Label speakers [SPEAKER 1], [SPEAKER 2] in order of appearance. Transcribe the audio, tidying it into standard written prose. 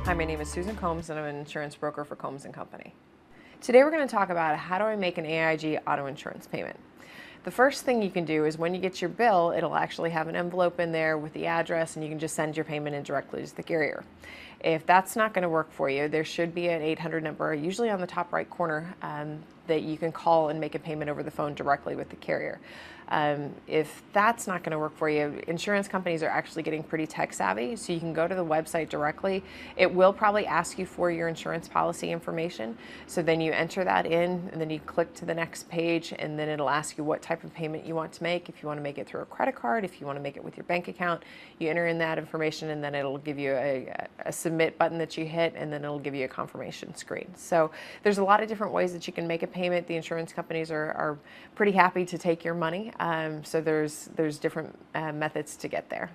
[SPEAKER 1] Hi, my name is Susan Combs and I'm an insurance broker for Combs & Company. Today we're going to talk about how do I make an AIG auto insurance payment. The first thing you can do is when you get your bill, it'll actually have an envelope in there with the address and you can just send your payment in directly to the carrier. If that's not going to work for you, there should be an 800 number, usually on the top right corner, that you can call and make a payment over the phone directly with the carrier. If that's not going to work for you, insurance companies are actually getting pretty tech savvy, so you can go to the website directly. It will probably ask you for your insurance policy information, so then you enter that in and then you click to the next page and then it'll ask you what type of payment you want to make. If you want to make it through a credit card, if you want to make it with your bank account, you enter in that information and then it'll give you a submit button that you hit and then it'll give you a confirmation screen. So there's a lot of different ways that you can make a payment. The insurance companies are pretty happy to take your money. So there's different methods to get there.